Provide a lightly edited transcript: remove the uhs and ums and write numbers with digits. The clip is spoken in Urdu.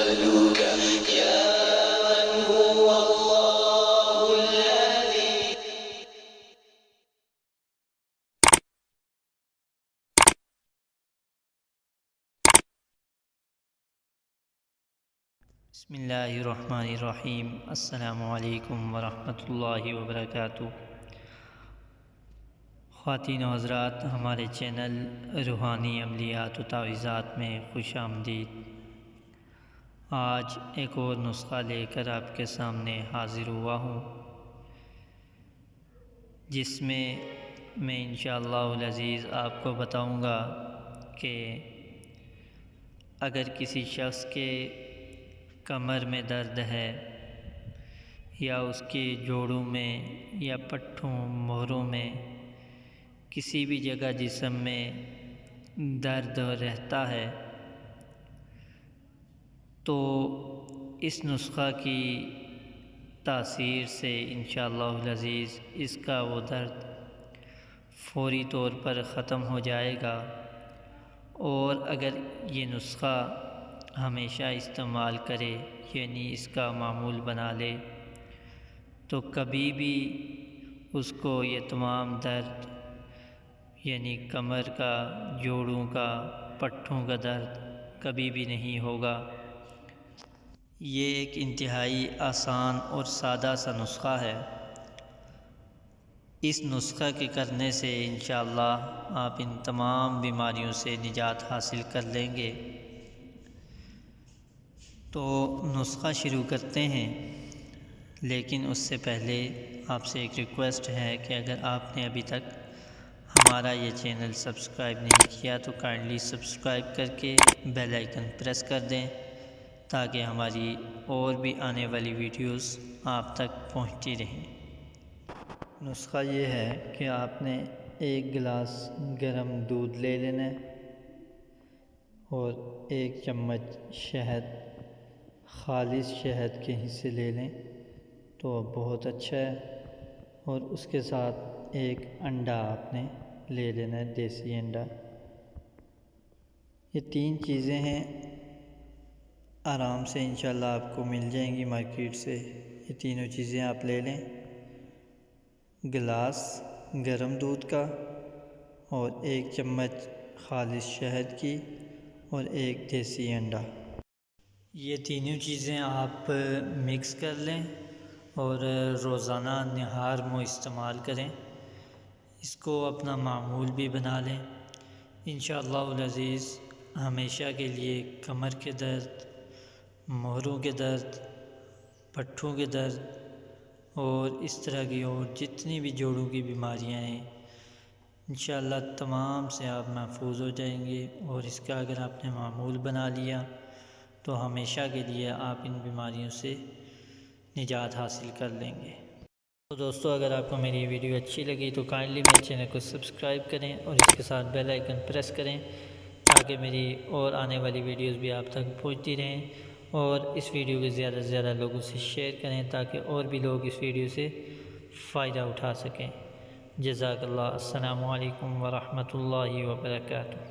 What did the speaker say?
أسألك يا من هو الله الذي بسم اللہ الرحمن الرحیم۔ السلام علیکم ورحمۃ اللہ وبرکاتہ۔ خواتین و حضرات، ہمارے چینل روحانی عملیات و تعویذات میں خوش آمدید۔ آج ایک اور نسخہ لے کر آپ کے سامنے حاضر ہوا ہوں، جس میں انشاءاللہ العزیز آپ کو بتاؤں گا کہ اگر کسی شخص کے کمر میں درد ہے یا اس کے جوڑوں میں یا پٹھوں مہروں میں کسی بھی جگہ جسم میں درد رہتا ہے تو اس نسخہ کی تاثیر سے انشاءاللہ العزیز اس کا وہ درد فوری طور پر ختم ہو جائے گا، اور اگر یہ نسخہ ہمیشہ استعمال کرے، یعنی اس کا معمول بنا لے، تو کبھی بھی اس کو یہ تمام درد، یعنی کمر کا، جوڑوں کا، پٹھوں کا درد کبھی بھی نہیں ہوگا۔ یہ ایک انتہائی آسان اور سادہ سا نسخہ ہے۔ اس نسخہ کے کرنے سے انشاءاللہ آپ ان تمام بیماریوں سے نجات حاصل کر لیں گے۔ تو نسخہ شروع کرتے ہیں، لیکن اس سے پہلے آپ سے ایک ریکویسٹ ہے کہ اگر آپ نے ابھی تک ہمارا یہ چینل سبسکرائب نہیں کیا تو کائنڈلی سبسکرائب کر کے بیل آئیکن پریس کر دیں، تاکہ ہماری اور بھی آنے والی ویڈیوز آپ تک پہنچتی رہیں۔ نسخہ یہ ہے کہ آپ نے ایک گلاس گرم دودھ لے لینا ہے اور ایک چمچ شہد، خالص شہد کے حصے لے لیں تو بہت اچھا ہے، اور اس کے ساتھ ایک انڈا آپ نے لے لینا ہے، دیسی انڈا۔ یہ تین چیزیں ہیں، آرام سے انشاءاللہ آپ کو مل جائیں گی مارکیٹ سے۔ یہ تینوں چیزیں آپ لے لیں، گلاس گرم دودھ کا اور ایک چمچ خالص شہد کی اور ایک دیسی انڈا۔ یہ تینوں چیزیں آپ مکس کر لیں اور روزانہ نہار میں استعمال کریں، اس کو اپنا معمول بھی بنا لیں۔ انشاءاللہ العزیز ہمیشہ کے لیے کمر کے درد، مہروں کے درد، پٹھوں کے درد اور اس طرح کی اور جتنی بھی جوڑوں کی بیماریاں ہیں، انشاءاللہ تمام سے آپ محفوظ ہو جائیں گے، اور اس کا اگر آپ نے معمول بنا لیا تو ہمیشہ کے لیے آپ ان بیماریوں سے نجات حاصل کر لیں گے۔ تو دوستو، اگر آپ کو میری ویڈیو اچھی لگی تو کائنڈلی میرے چینل کو سبسکرائب کریں اور اس کے ساتھ بیل آئیکن پریس کریں، تاکہ میری اور آنے والی ویڈیوز بھی آپ تک پہنچتی رہیں، اور اس ویڈیو کو زیادہ سے زیادہ لوگوں سے شیئر کریں تاکہ اور بھی لوگ اس ویڈیو سے فائدہ اٹھا سکیں۔ جزاک اللہ۔ السلام علیکم ورحمۃ اللہ وبرکاتہ۔